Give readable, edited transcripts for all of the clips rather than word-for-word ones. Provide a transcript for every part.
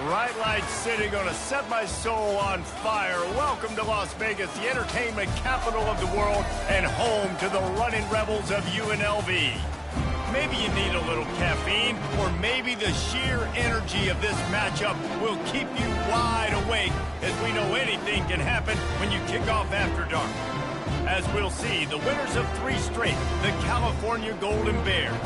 Bright lights city, gonna set my soul on fire. Welcome to Las Vegas, the entertainment capital of the world and home to the running rebels of UNLV. Maybe you need a little caffeine, or maybe the sheer energy of this matchup will keep you wide awake, as we know anything can happen when you kick off after dark. As we'll see, the winners of 3 straight, the California Golden Bears,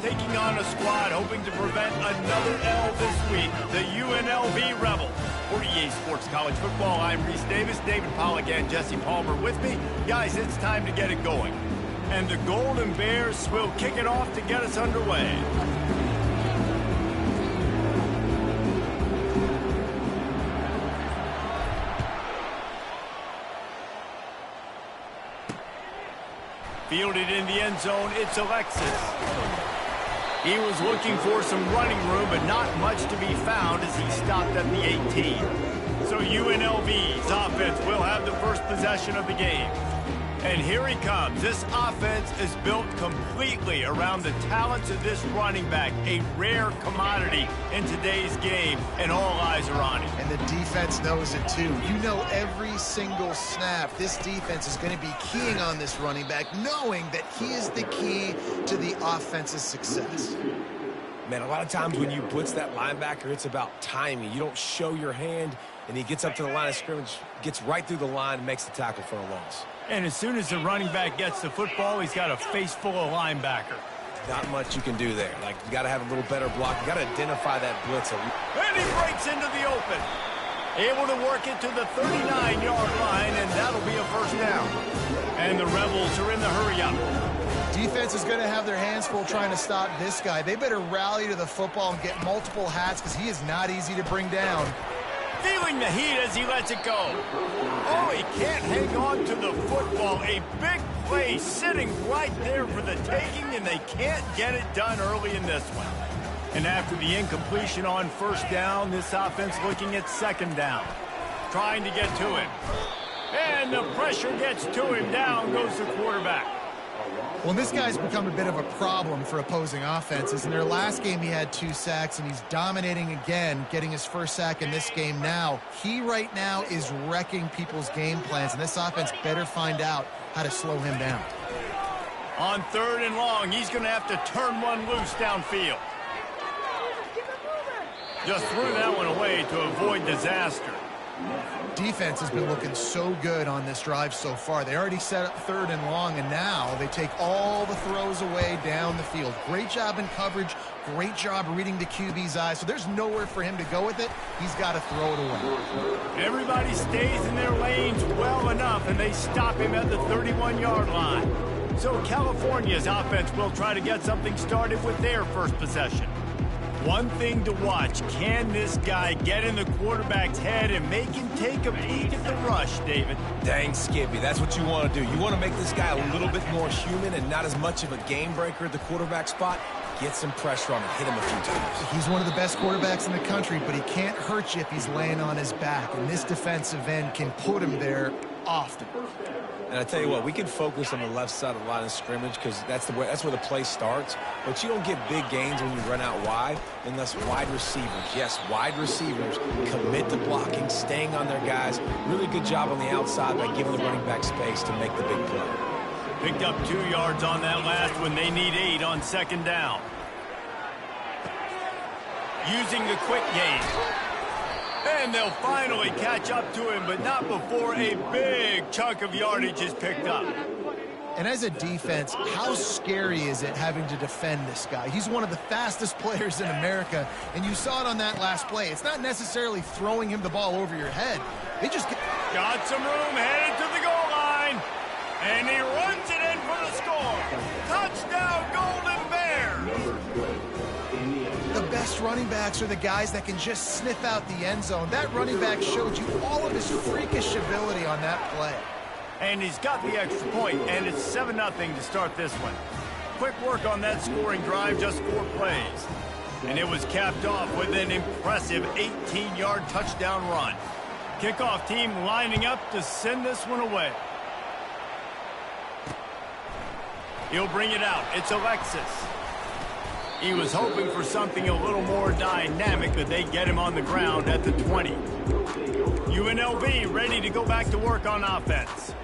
taking on a squad hoping to prevent another L this week, the UNLV Rebels. For EA Sports College Football, I'm Reese Davis, David Pollack, and Jesse Palmer with me. Guys, it's time to get it going. And the Golden Bears will kick it off to get us underway. Fielded in the end zone, it's Alexis. He was looking for some running room, but not much to be found as he stopped at the 18. So UNLV's offense will have the first possession of the game. And here he comes. This offense is built completely around the talents of this running back, a rare commodity in today's game, and all eyes are on him. And the defense knows it too. You know every single snap, this defense is going to be keying on this running back, knowing that he is the key to the offense's success. Man, a lot of times when you blitz that linebacker, it's about timing. You don't show your hand, and he gets up to the line of scrimmage, gets right through the line, and makes the tackle for a loss. And as soon as the running back gets the football, he's got a face full of linebacker. Not much you can do there. Like, you got to have a little better block. You got to identify that blitzer. And he breaks into the open. Able to work it to the 39-yard line, and that'll be a first down. And the Rebels are in the hurry-up. Defense is going to have their hands full trying to stop this guy. They better rally to the football and get multiple hats because he is not easy to bring down. Feeling the heat as he lets it go. Oh, he can't hang on to the football. A big play sitting right there for the taking, and they can't get it done early in this one. And after the incompletion on first down, this offense looking at second down. Trying to get to him. And the pressure gets to him. Down goes the quarterback. Well, this guy's become a bit of a problem for opposing offenses. In their last game, he had 2 sacks, and he's dominating again, getting his first sack in this game now. He right now is wrecking people's game plans, and this offense better find out how to slow him down. On 3rd and long, he's going to have to turn one loose downfield. Just threw that one away to avoid disaster. Defense has been looking so good on this drive so far. They already set up 3rd and long, and now they take all the throws away down the field. Great job in coverage, great job reading the QB's eyes. So there's nowhere for him to go with it. He's got to throw it away. Everybody stays in their lanes well enough, and they stop him at the 31-yard line. So California's offense will try to get something started with their first possession. One thing to watch, can this guy get in the quarterback's head and make him take a peek at the rush, David? Dang, Skippy, that's what you want to do. You want to make this guy a little bit more human and not as much of a game breaker at the quarterback spot. Get some pressure on him, hit him a few times. He's one of the best quarterbacks in the country, but he can't hurt you if he's laying on his back, and this defensive end can put him there often. And I tell you what, we can focus on the left side of the line of scrimmage because that's where the play starts. But you don't get big gains when you run out wide unless wide receivers, yes, wide receivers commit to blocking, staying on their guys. Really good job on the outside by giving the running back space to make the big play. Picked up 2 yards on that last one. They need 8 on second down. Using the quick game. And they'll finally catch up to him, but not before a big chunk of yardage is picked up. And as a defense, how scary is it having to defend this guy? He's one of the fastest players in America, and you saw it on that last play. It's not necessarily throwing him the ball over your head. They just got some room, headed to the goal line, and he runs it in for the score. Touchdown, Golden Bears! The best running backs are the guys that can just sniff out the end zone. That running back showed you all of his freakish ability on that play. And he's got the extra point, and it's 7-0 to start this one. Quick work on that scoring drive, just 4 plays. And it was capped off with an impressive 18-yard touchdown run. Kickoff team lining up to send this one away. He'll bring it out. It's Alexis. He was hoping for something a little more dynamic, but they get him on the ground at the 20. UNLV ready to go back to work on offense.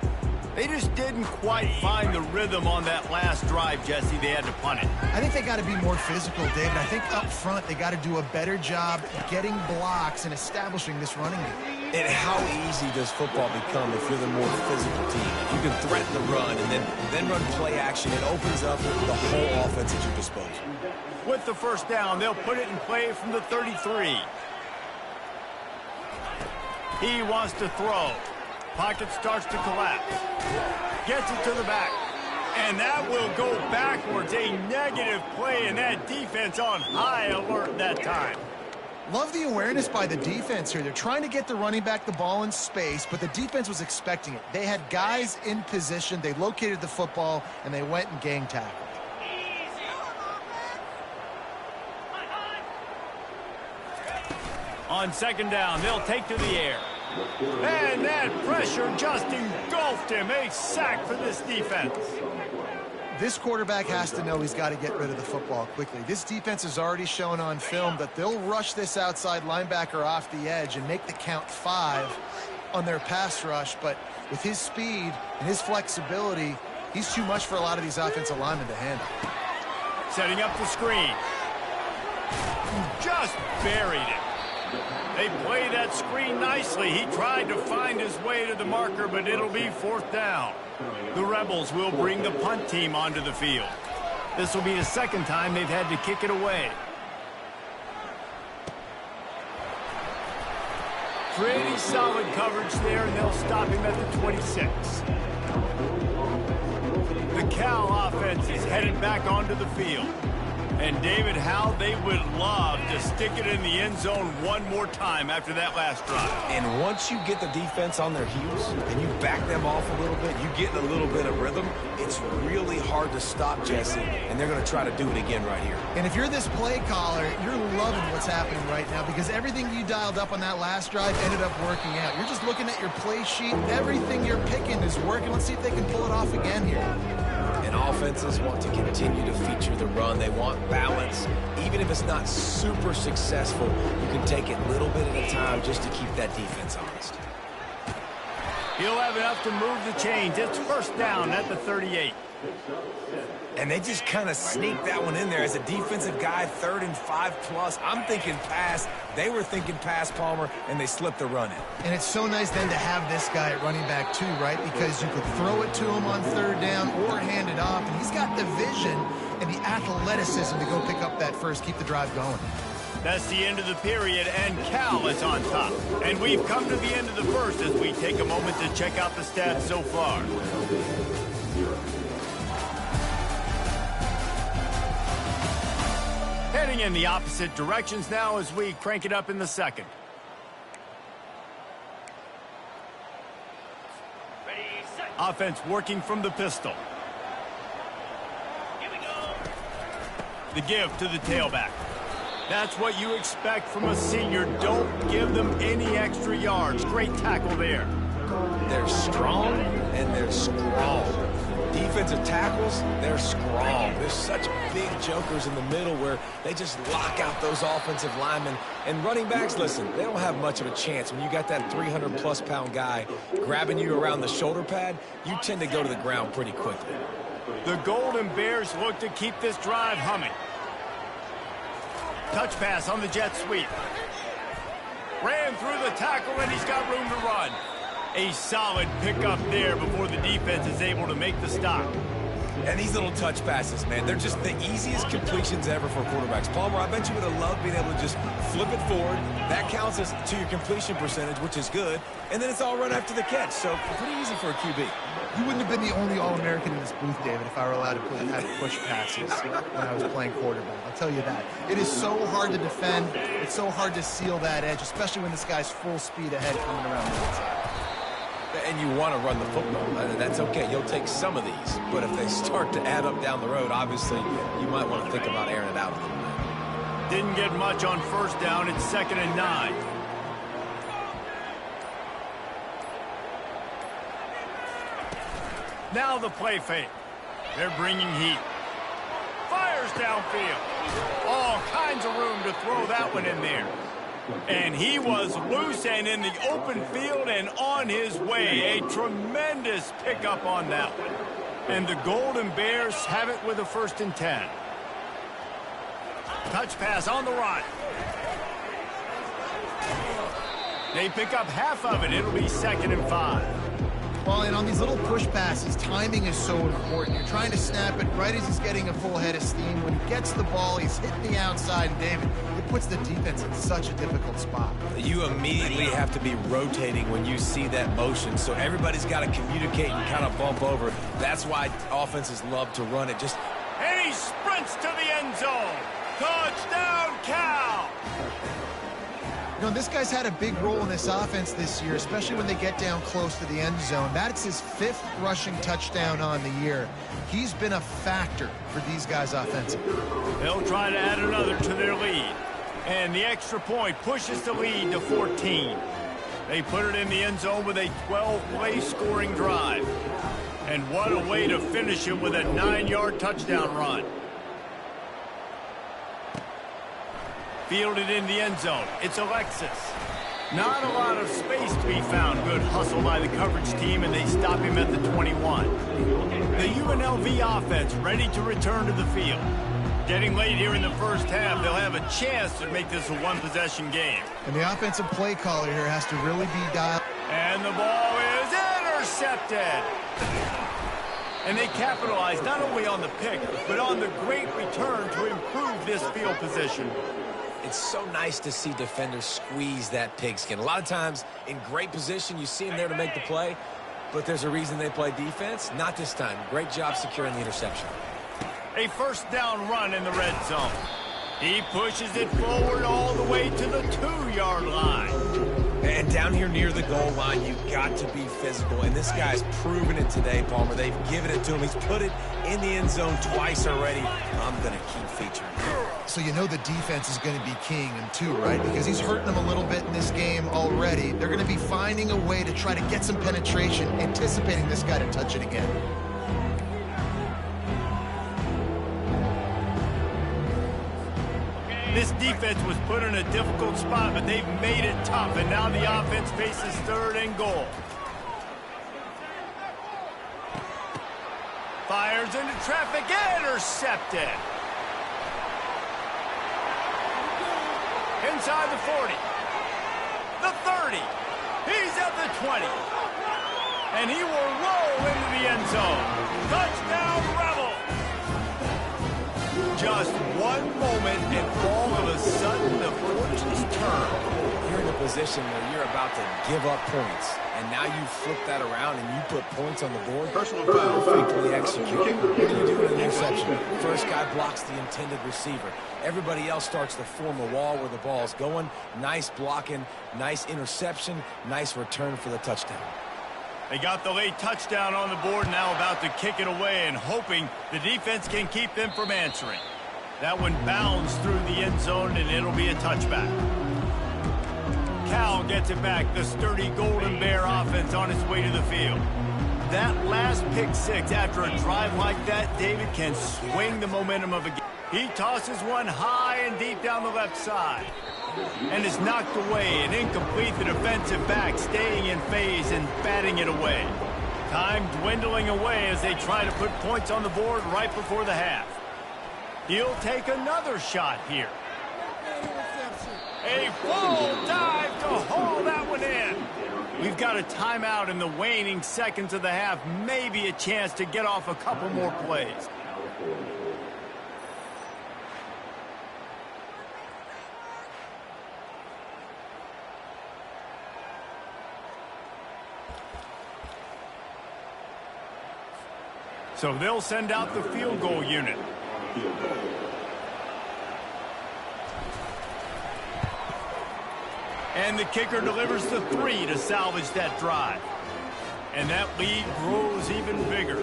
They just didn't quite find the rhythm on that last drive, Jesse. They had to punt it. I think they got to be more physical, David. I think up front they got to do a better job getting blocks and establishing this running game. And how easy does football become if you're the more physical team? If you can threaten the run and then run play action, it opens up the whole offense at your disposal. With the first down, they'll put it in play from the 33. He wants to throw. Pocket starts to collapse. Gets it to the back. And that will go backwards. A negative play, and that defense on high alert that time. Love the awareness by the defense here. They're trying to get the running back the ball in space, but the defense was expecting it. They had guys in position. They located the football, and they went and gang tackled. On second down, they'll take to the air. And that pressure just engulfed him. A sack for this defense. This quarterback has to know he's got to get rid of the football quickly. This defense has already shown on film that they'll rush this outside linebacker off the edge and make the count 5 on their pass rush. But with his speed and his flexibility, he's too much for a lot of these offensive linemen to handle. Setting up the screen. Just buried it. They play that screen nicely. He tried to find his way to the marker, but it'll be fourth down. The Rebels will bring the punt team onto the field. This will be the second time they've had to kick it away. Pretty solid coverage there, and they'll stop him at the 26. The Cal offense is headed back onto the field. And, David, how they would love to stick it in the end zone one more time after that last drive. And once you get the defense on their heels and you back them off a little bit, you get in a little bit of rhythm, it's really hard to stop, Jesse, and they're going to try to do it again right here. And if you're this play caller, you're loving what's happening right now because everything you dialed up on that last drive ended up working out. You're just looking at your play sheet. Everything you're picking is working. Let's see if they can pull it off again here. And offenses want to continue to feature the run. They want balance. Even if it's not super successful, you can take it little bit at a time just to keep that defense honest. He'll have enough to move the chains. It's first down at the 38. And they just kind of sneak that one in there as a defensive guy, 3rd and 5+. I'm thinking pass. They were thinking pass, Palmer, and they slipped the run in. And it's so nice then to have this guy at running back too, right? Because you could throw it to him on 3rd down or hand it off. And he's got the vision and the athleticism to go pick up that first, keep the drive going. That's the end of the period, and Cal is on top. And we've come to the end of the first as we take a moment to check out the stats so far. Heading in the opposite directions now as we crank it up in the second. Offense working from the pistol. Here we go. The give to the tailback. That's what you expect from a senior. Don't give them any extra yards. Great tackle there. They're strong and they're strong. Defensive tackles, they're strong. There's such big jokers in the middle where they just lock out those offensive linemen. And running backs, listen, they don't have much of a chance. When you got that 300+ pound guy grabbing you around the shoulder pad, you tend to go to the ground pretty quickly. The Golden Bears look to keep this drive humming. Touch pass on the jet sweep. Ran through the tackle, and he's got room to run. A solid pickup there before the defense is able to make the stop. And these little touch passes, man, they're just the easiest completions ever for quarterbacks. Palmer, I bet you would have loved being able to just flip it forward. That counts as to your completion percentage, which is good. And then it's all run after the catch, so pretty easy for a QB. You wouldn't have been the only All-American in this booth, David, if I were allowed to have push passes when I was playing quarterback. I'll tell you that. It is so hard to defend. It's so hard to seal that edge, especially when this guy's full speed ahead coming around the outside. And you want to run the football. That's okay. You'll take some of these. But if they start to add up down the road, obviously, you might want to think about airing it out a little bit. Didn't get much on first down. It's 2nd and 9. Now the play fake. They're bringing heat. Fires downfield. All kinds of room to throw that one in there. And he was loose and in the open field and on his way. A tremendous pickup on that one. And the Golden Bears have it with a 1st and 10. Touch pass on the run. They pick up half of it. It'll be 2nd and 5. Well, and on these little push passes, timing is so important. You're trying to snap it right as he's getting a full head of steam. When he gets the ball, he's hitting the outside, and David, it puts the defense in such a difficult spot. You immediately have to be rotating when you see that motion, so everybody's got to communicate and kind of bump over. That's why offenses love to run it. And he sprints to the end zone. Touchdown, Cal! You know, this guy's had a big role in this offense this year, especially when they get down close to the end zone. That's his 5th rushing touchdown on the year. He's been a factor for these guys offensively. They'll try to add another to their lead. And the extra point pushes the lead to 14. They put it in the end zone with a 12-play scoring drive. And what a way to finish it with a 9-yard touchdown run. Fielded in the end zone. It's Alexis. Not a lot of space to be found. Good hustle by the coverage team, and they stop him at the 21. The UNLV offense ready to return to the field. Getting late here in the first half, they'll have a chance to make this a one-possession game. And the offensive play caller here has to really be dialed. And the ball is intercepted. And they capitalize not only on the pick, but on the great return to improve this field position. It's so nice to see defenders squeeze that pigskin. A lot of times, in great position, you see them there to make the play, but there's a reason they play defense. Not this time. Great job securing the interception. A 1st down run in the red zone. He pushes it forward all the way to the 2-yard line. And down here near the goal line, you've got to be physical. And this guy's proven it today, Palmer. They've given it to him. He's put it in the end zone twice already. I'm going to keep featuring him. So you know the defense is going to be keying him too, right? Because he's hurting them a little bit in this game already. They're going to be finding a way to try to get some penetration, anticipating this guy to touch it again. This defense was put in a difficult spot, but they've made it tough, and now the offense faces 3rd and goal. Fires into traffic, intercepted. Inside the 40, the 30, he's at the 20, and he will roll into the end zone. Touchdown, Rebels! Just one moment, and all of a sudden, the fortunes turn. You're in a position where you're about to give up points, and now you flip that around and you put points on the board. Personal foul. Perfectly executed. What do you do in an interception? First guy blocks the intended receiver. Everybody else starts to form a wall where the ball's going. Nice blocking, nice interception, nice return for the touchdown. They got the late touchdown on the board, now about to kick it away and hoping the defense can keep them from answering. That one bounds through the end zone, and it'll be a touchback. Cal gets it back. The sturdy Golden Bear offense on its way to the field. That last pick 6 after a drive like that, David, can swing the momentum of a game. He tosses one high and deep down the left side. And is knocked away and incomplete. The defensive back staying in phase and batting it away. Time dwindling away as they try to put points on the board right before the half. He'll take another shot here. A full dive to haul that one in. We've got a timeout in the waning seconds of the half. Maybe a chance to get off a couple more plays. So they'll send out the field goal unit. And the kicker delivers the 3 to salvage that drive. And that lead grows even bigger.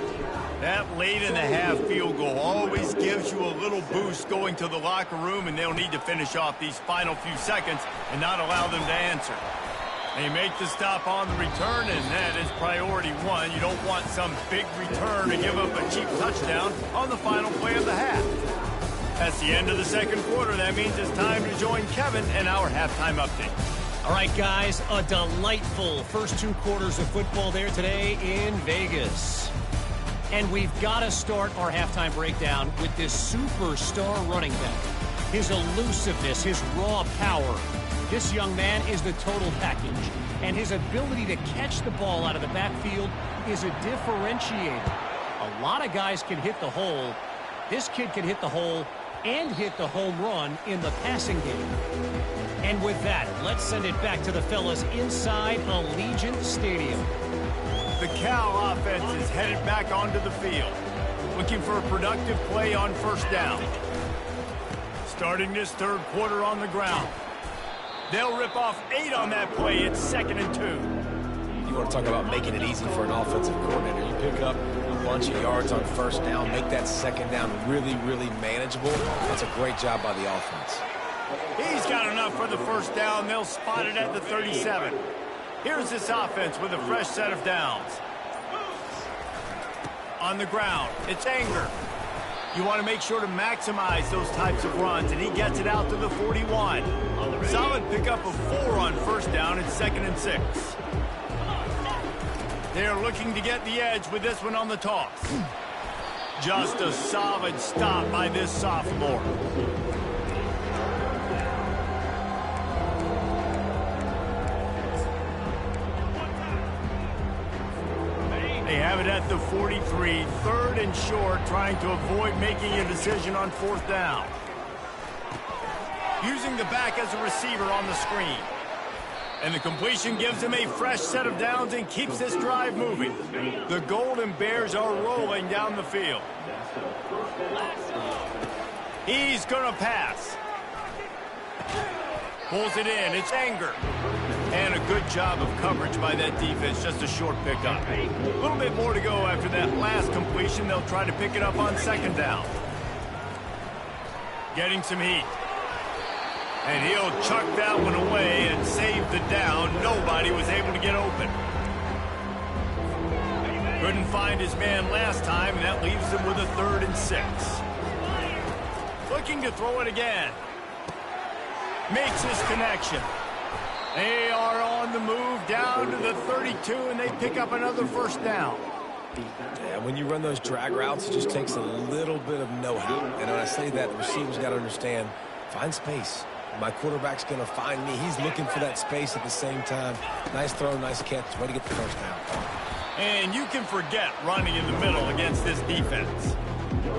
That late in the half field goal always gives you a little boost going to the locker room, and they'll need to finish off these final few seconds and not allow them to answer. They make the stop on the return, and that is priority 1. You don't want some big return to give up a cheap touchdown on the final play of the half. That's the end of the second quarter. That means it's time to join Kevin and our halftime update. All right, guys, a delightful first 2 quarters of football there today in Vegas. And we've got to start our halftime breakdown with this superstar running back. His elusiveness, his raw power. This young man is the total package. And his ability to catch the ball out of the backfield is a differentiator. A lot of guys can hit the hole. This kid can hit the hole and hit the home run in the passing game. And with that, let's send it back to the fellas inside Allegiant Stadium. The Cal offense is headed back onto the field, looking for a productive play on first down. Starting this third quarter on the ground. They'll rip off 8 on that play. It's 2nd and 2. You want to talk about making it easy for an offensive coordinator. You pick up a bunch of yards on first down, make that second down really, really manageable. That's a great job by the offense. He's got enough for the first down. They'll spot it at the 37. Here's this offense with a fresh set of downs. On the ground, it's Anger. You want to make sure to maximize those types of runs, and he gets it out to the 41. Solid pickup of 4 on first down. It's 2nd and 6. They're looking to get the edge with this one on the toss. Just a solid stop by this sophomore. They have it at the 43, 3rd and short, trying to avoid making a decision on 4th down. Using the back as a receiver on the screen. And the completion gives him a fresh set of downs and keeps this drive moving. The Golden Bears are rolling down the field. He's going to pass. Pulls it in. It's Anger. And a good job of coverage by that defense. Just a short pickup. A little bit more to go after that last completion. They'll try to pick it up on 2nd down. Getting some heat. And he'll chuck that one away and save the down. Nobody was able to get open. Couldn't find his man last time, and that leaves him with a 3rd and 6. Looking to throw it again. Makes his connection. They are on the move down to the 32, and they pick up another first down. Yeah, when you run those drag routes, it just takes a little bit of know-how. And when I say that, the receiver's got to understand, find space. My quarterback's going to find me. He's looking for that space at the same time. Nice throw, nice catch. Way to get the first down. And you can forget running in the middle against this defense.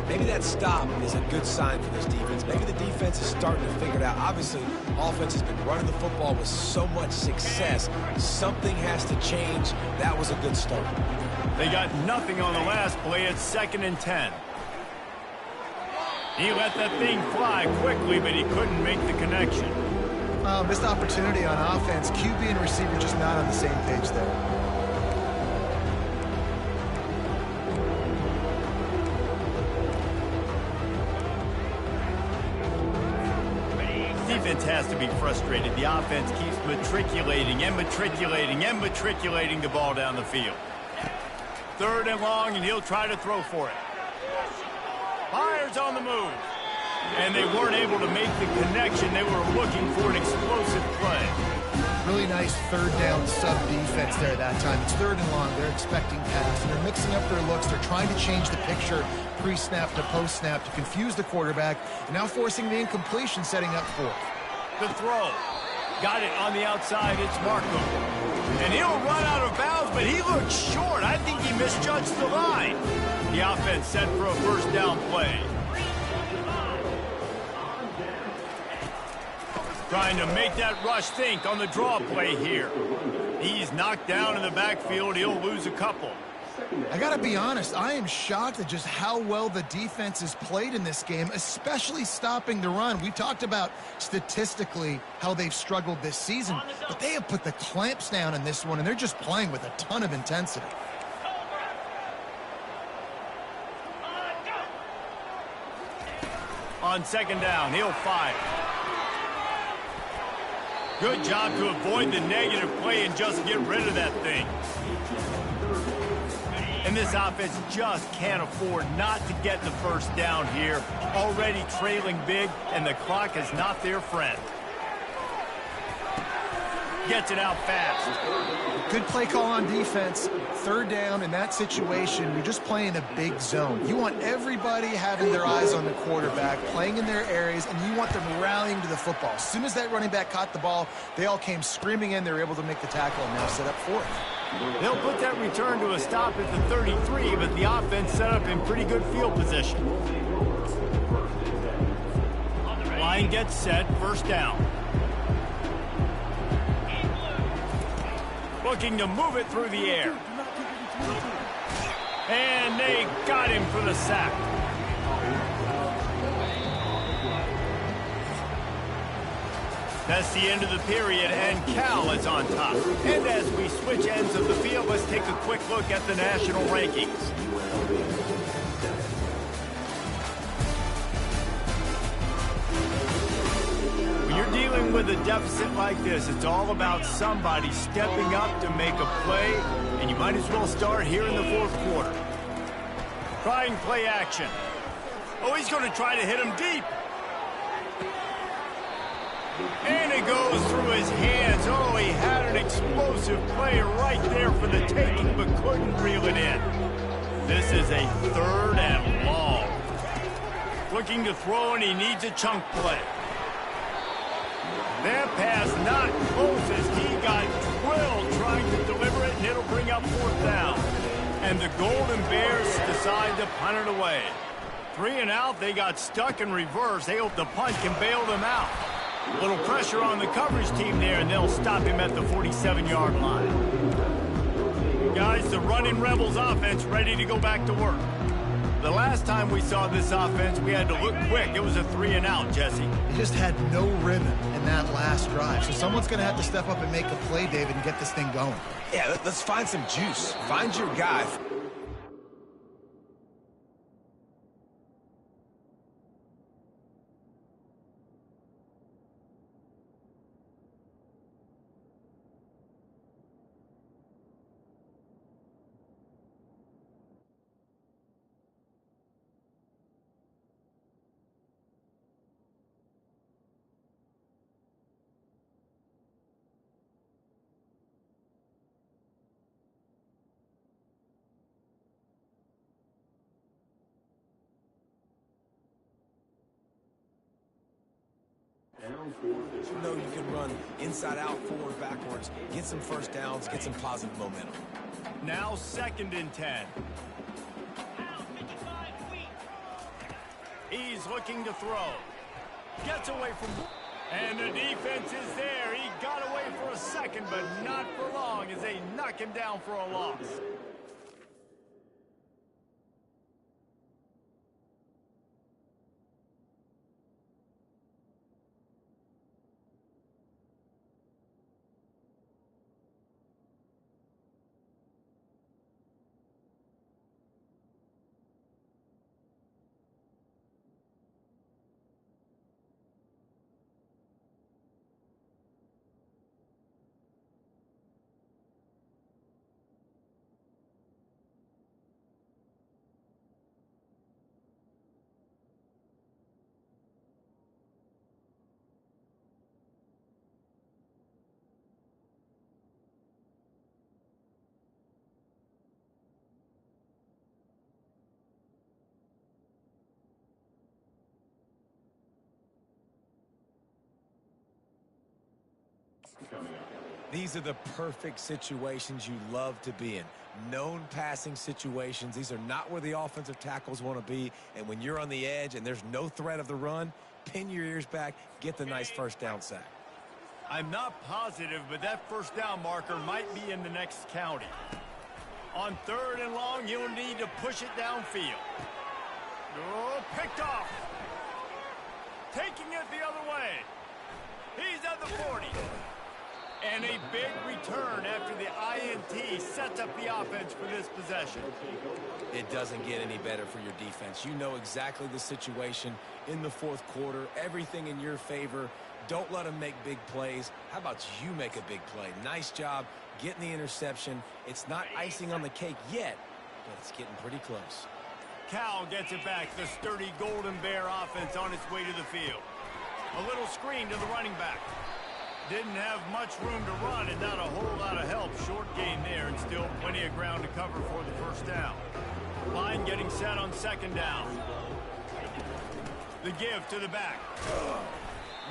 Maybe that stop is a good sign for this defense. Maybe the defense is starting to figure it out. Obviously, offense has been running the football with so much success. Something has to change. That was a good start. They got nothing on the last play. It's 2nd and 10. He let that thing fly quickly, but he couldn't make the connection. Missed opportunity on offense. QB and receiver just not on the same page there. Defense has to be frustrated. The offense keeps matriculating and matriculating and matriculating the ball down the field. 3rd and long, and he'll try to throw for it. Fires on the move. And they weren't able to make the connection. They were looking for an explosive play. Really nice 3rd down sub-defense there that time. It's 3rd and long. They're expecting pass, and they're mixing up their looks. They're trying to change the picture pre-snap to post-snap to confuse the quarterback, and now forcing the incompletion, setting up 4th. The throw. Got it on the outside. It's Markham. And he'll run out of bounds, but he looks short. I think he misjudged the line. The offense set for a first down play. Trying to make that rush think on the draw play here. He's knocked down in the backfield. He'll lose a couple. I got to be honest, I am shocked at just how well the defense has played in this game, especially stopping the run. We talked about statistically how they've struggled this season, but they have put the clamps down in this one, and they're just playing with a ton of intensity. On 2nd down, he'll fire. Good job to avoid the negative play and just get rid of that thing. And this offense just can't afford not to get the first down here. Already trailing big, and the clock is not their friend. Gets it out fast. Good play call on defense. Third down in that situation, you're just playing a big zone. You want everybody having their eyes on the quarterback, playing in their areas, and you want them rallying to the football. As soon as that running back caught the ball, they all came screaming in. They were able to make the tackle and now set up fourth. They'll put that return to a stop at the 33, but the offense set up in pretty good field position. Line gets set, first down. Looking to move it through the air. And they got him for the sack. That's the end of the period, and Cal is on top. And as we switch ends of the field, let's take a quick look at the national rankings. When you're dealing with a deficit like this, it's all about somebody stepping up to make a play, and you might as well start here in the fourth quarter. Trying play action. Oh, he's going to try to hit him deep. And it goes through his hands. Oh, he had an explosive play right there for the taking, but couldn't reel it in. This is a third and long. Looking to throw, and he needs a chunk play. That pass not close as he got drilled trying to deliver it, and it'll bring up fourth down. And the Golden Bears decide to punt it away. 3 and out, they got stuck in reverse. They hope the punt can bail them out. A little pressure on the coverage team there, and they'll stop him at the 47-yard line. Guys, the running Rebels offense ready to go back to work. The last time we saw this offense, we had to look quick. It was a 3 and out, Jesse. He just had no rhythm in that last drive. So someone's going to have to step up and make a play, David, and get this thing going. Yeah, let's find some juice. Find your guy. You know you can run inside out, forward, backwards, get some first downs, get some positive momentum. Now 2nd and 10. He's looking to throw. Gets away from... And the defense is there. He got away for a second, but not for long as they knock him down for a loss. These are the perfect situations you love to be in. Known passing situations. These are not where the offensive tackles want to be. And when you're on the edge and there's no threat of the run, pin your ears back, get the nice first down sack. I'm not positive, but that first down marker might be in the next county. On 3rd and long, you'll need to push it downfield. Oh, picked off. Taking it the other way. He's at the 40. And a big return after the INT sets up the offense for this possession. It doesn't get any better for your defense. You know exactly the situation in the fourth quarter. Everything in your favor. Don't let them make big plays. How about you make a big play? Nice job getting the interception. It's not icing on the cake yet, but it's getting pretty close. Cal gets it back. The sturdy Golden Bear offense on its way to the field. A little screen to the running back. Didn't have much room to run and not a whole lot of help. Short gain there and still plenty of ground to cover for the first down. Line getting set on second down. The give to the back.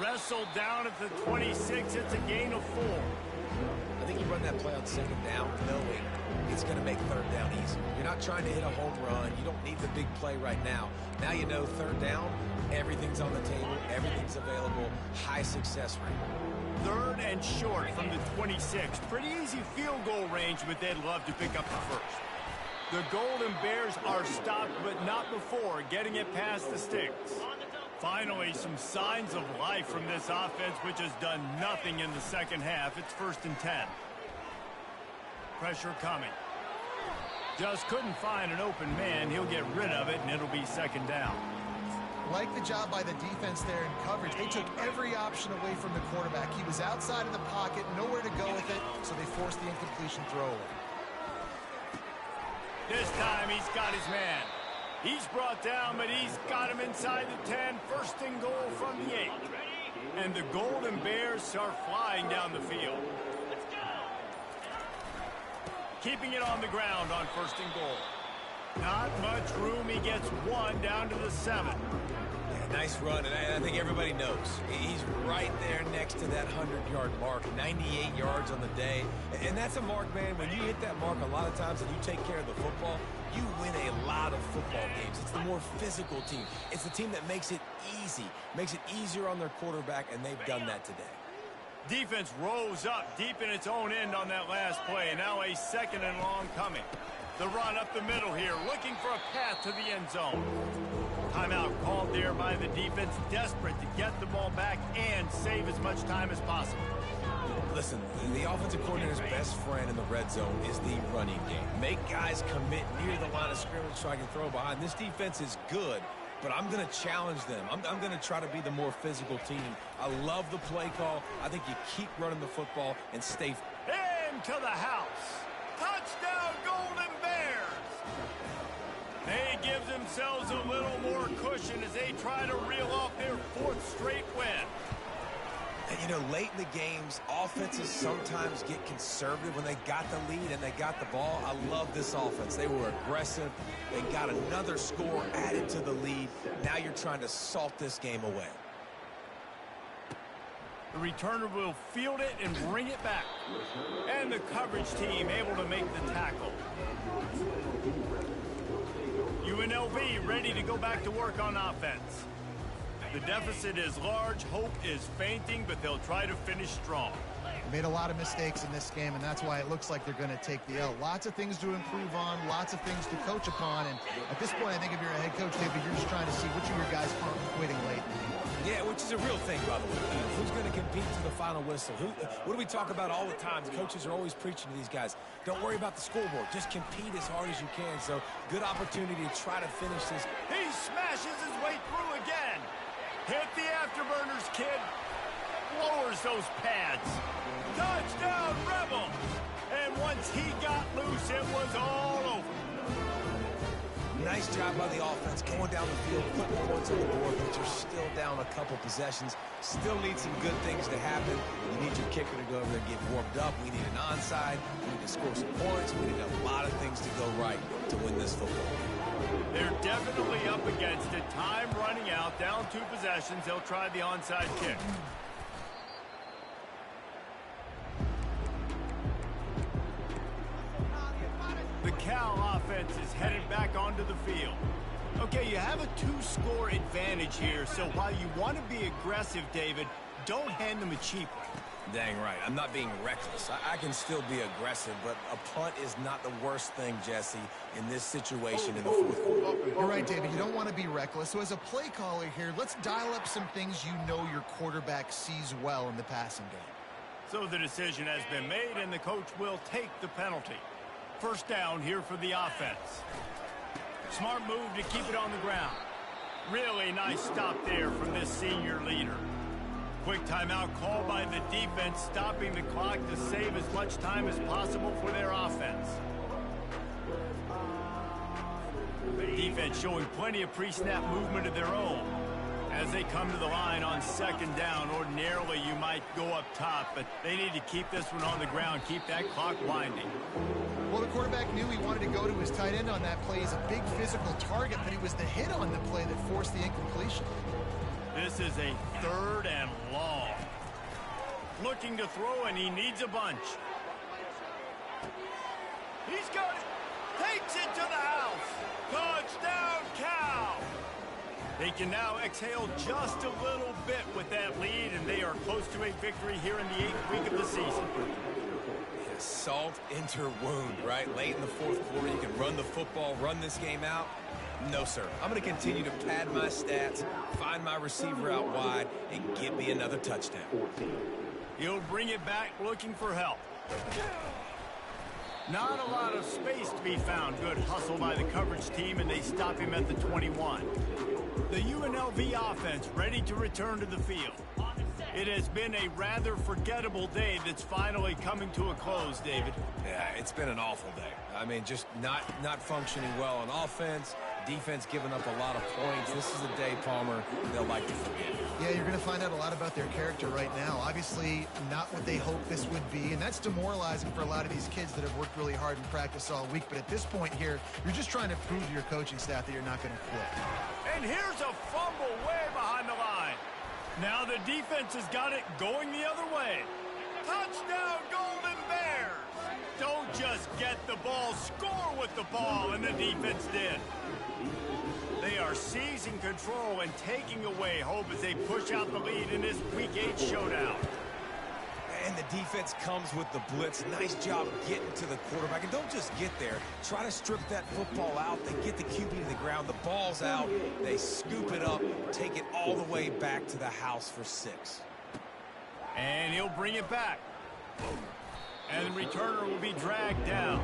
Wrestled down at the 26. It's a gain of 4. I think you run that play on second down knowing it's going to make third down easy. You're not trying to hit a home run. You don't need the big play right now. Now you know third down, everything's on the table, everything's available, high success rate. Third and short from the 26. Pretty easy field goal range, but they'd love to pick up the first. The Golden Bears are stopped, but not before getting it past the sticks. Finally, some signs of life from this offense, which has done nothing in the second half. It's 1st and 10. Pressure coming. Just couldn't find an open man. He'll get rid of it, and it'll be second down. Like the job by the defense there in coverage. They took every option away from the quarterback. He was outside of the pocket, nowhere to go with it, so they forced the incompletion throw. This time he's got his man. He's brought down, but he's got him inside the 10. 1st and goal from the 8. And the Golden Bears are flying down the field. Keeping it on the ground on 1st and goal. Not much room. He gets 1 down to the 7. Yeah, nice run, and I think everybody knows. He's right there next to that 100-yard mark, 98 yards on the day. And that's a mark, man. When you hit that mark a lot of times and you take care of the football, you win a lot of football games. It's the more physical team. It's the team that makes it easy, makes it easier on their quarterback, and they've done that today. Defense rose up deep in its own end on that last play. Now a 2nd and long coming. The run up the middle here, looking for a path to the end zone. Timeout called there by the defense, desperate to get the ball back and save as much time as possible. Listen, the offensive coordinator's best friend in the red zone is the running game. Make guys commit near the line of scrimmage so I can throw behind. This defense is good, but I'm going to challenge them. I'm going to try to be the more physical team. I love the play call. I think you keep running the football and stay. Into the house. Touchdown, Golden Bears. They give themselves a little more cushion as they try to reel off their 4th straight win. And, you know, late in the games, offenses sometimes get conservative when they got the lead and they got the ball. I love this offense. They were aggressive. They got another score added to the lead. Now you're trying to salt this game away. The returner will field it and bring it back. And the coverage team able to make the tackle. UNLV ready to go back to work on offense. The deficit is large, hope is fainting, but they'll try to finish strong. They made a lot of mistakes in this game, and that's why it looks like they're going to take the L. Lots of things to improve on, lots of things to coach upon, and at this point, I think if you're a head coach, David, you're just trying to see which of your guys aren't quitting late. Yeah, which is a real thing, by the way. Who's going to compete to the final whistle? What do we talk about all the time? Coaches are always preaching to these guys. Don't worry about the scoreboard. Just compete as hard as you can. So, good opportunity to try to finish this. He smashes his way through again. Hit the afterburners, kid. Lowers those pads. Touchdown, Rebels. And once he got loose, it was all over. Nice job by the offense going down the field, putting points on the board, but you're still down a couple possessions. Still need some good things to happen. You need your kicker to go over there and get warmed up. We need an onside. We need to score some points. We need a lot of things to go right to win this football game. They're definitely up against it. Time running out, down 2 possessions. They'll try the onside kick. The Cal offense is headed back onto the field. Okay, you have a 2-score advantage here, so while you want to be aggressive, David, don't hand them a cheap one. Dang right. I'm not being reckless. I can still be aggressive, but a punt is not the worst thing, Jesse, in this situation in the 4th quarter. You're right, David. You don't want to be reckless. So as a play caller here, let's dial up some things you know your quarterback sees well in the passing game. So the decision has been made, and the coach will take the penalty. First down here for the offense. Smart move to keep it on the ground. Really nice stop there from this senior leader. Quick timeout called by the defense, stopping the clock to save as much time as possible for their offense. Defense showing plenty of pre-snap movement of their own. As they come to the line on second down, ordinarily you might go up top, but they need to keep this one on the ground, keep that clock winding. Well, the quarterback knew he wanted to go to his tight end on that play. He's a big physical target, but it was the hit on the play that forced the incompletion. This is a 3rd and long. Looking to throw, and he needs a bunch. He's got it. Takes it to the house. Touchdown, Cal. They can now exhale just a little bit with that lead, and they are close to a victory here in the 8th week of the season. Yeah, salt into wound, right? Late in the 4th quarter, you can run the football, run this game out. No, sir. I'm going to continue to pad my stats, find my receiver out wide, and get me another touchdown. He'll bring it back looking for help. Not a lot of space to be found. Good hustle by the coverage team, and they stop him at the 21. The UNLV offense ready to return to the field. It has been a rather forgettable day that's finally coming to a close, David. Yeah, it's been an awful day. I mean, just not functioning well on offense. Defense giving up a lot of points. This is a day, Palmer, they'll like to forget. Yeah, you're going to find out a lot about their character right now. Obviously, not what they hoped this would be, and that's demoralizing for a lot of these kids that have worked really hard in practice all week. But at this point here, you're just trying to prove to your coaching staff that you're not going to quit. And here's a fumble way behind the line. Now the defense has got it going the other way. Touchdown, Golden Bears! Don't just get the ball, score with the ball, and the defense did. They are seizing control and taking away hope as they push out the lead in this Week 8 showdown. And the defense comes with the blitz. Nice job getting to the quarterback. And don't just get there. Try to strip that football out. They get the QB to the ground. The ball's out. They scoop it up, take it all the way back to the house for 6. And he'll bring it back. And the returner will be dragged down.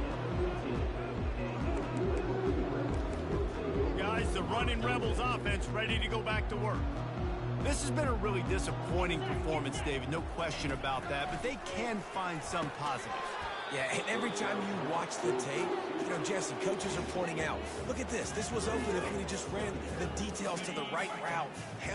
Guys, the running Rebels offense ready to go back to work. This has been a really disappointing performance, David, no question about that, but they can find some positives. Yeah, and every time you watch the tape, you know, Jesse, coaches are pointing out, look at this. This was open if we just ran the details to the right route,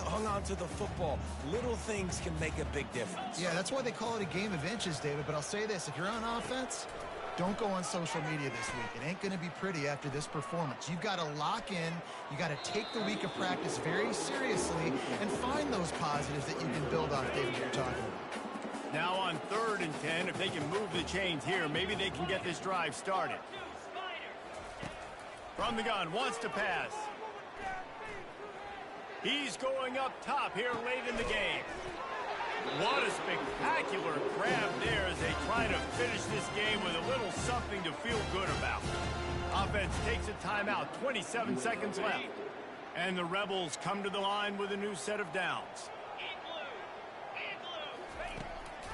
hung on to the football. Little things can make a big difference. Yeah, that's why they call it a game of inches, David. But I'll say this, if you're on offense, don't go on social media this week. It ain't going to be pretty after this performance. You've got to lock in. You got to take the week of practice very seriously and find those positives that you can build off, David, that you're talking about. Now on 3rd and 10, if they can move the chains here, maybe they can get this drive started. From the gun, wants to pass. He's going up top here late in the game. What a spectacular grab there as they try to finish this game with a little something to feel good about. Offense takes a timeout, 27 seconds left. And the Rebels come to the line with a new set of downs.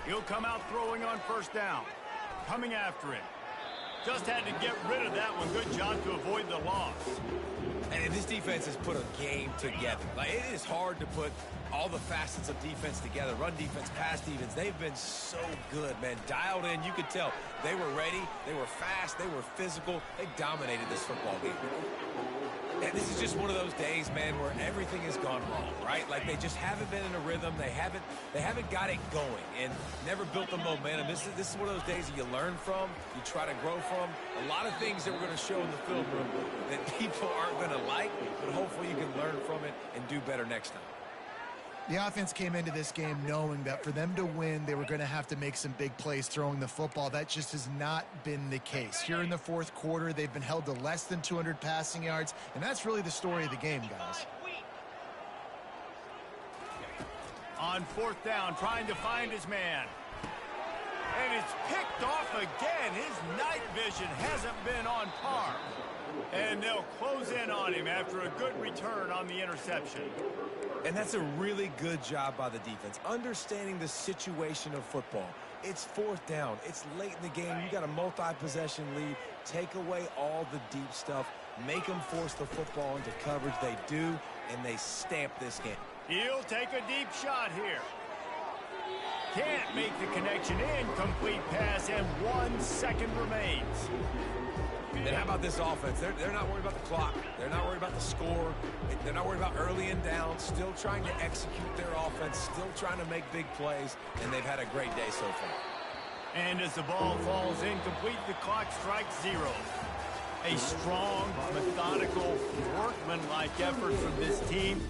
He'll come out throwing on 1st down. Coming after it. Just had to get rid of that one. Good job to avoid the loss. And this defense has put a game together. Like, it is hard to put all the facets of defense together. Run defense, pass defense. They've been so good, man. Dialed in. You could tell they were ready. They were fast. They were physical. They dominated this football game. And this is just one of those days, man, where everything has gone wrong, right? Like, they just haven't been in a rhythm. They haven't got it going and never built the momentum. This is one of those days that you learn from, you try to grow from. A lot of things that we're going to show in the film room that people aren't going to like, but hopefully you can learn from it and do better next time. The offense came into this game knowing that for them to win, they were going to have to make some big plays throwing the football. That just has not been the case. Here in the 4th quarter, they've been held to less than 200 passing yards, and that's really the story of the game, guys. On 4th down, trying to find his man. And it's picked off again. His night vision hasn't been on par. And they'll close in on him after a good return on the interception. And that's a really good job by the defense, understanding the situation of football. It's 4th down. It's late in the game. You got a multi-possession lead. Take away all the deep stuff. Make them force the football into coverage. They do, and they stamp this game. He'll take a deep shot here. Can't make the connection. Incomplete pass, and 1 second remains. And how about this offense? They're not worried about the clock. They're not worried about the score. They're not worried about early and down. Still trying to execute their offense. Still trying to make big plays. And they've had a great day so far. And as the ball falls incomplete, the clock strikes 0. A strong, methodical, workmanlike effort from this team.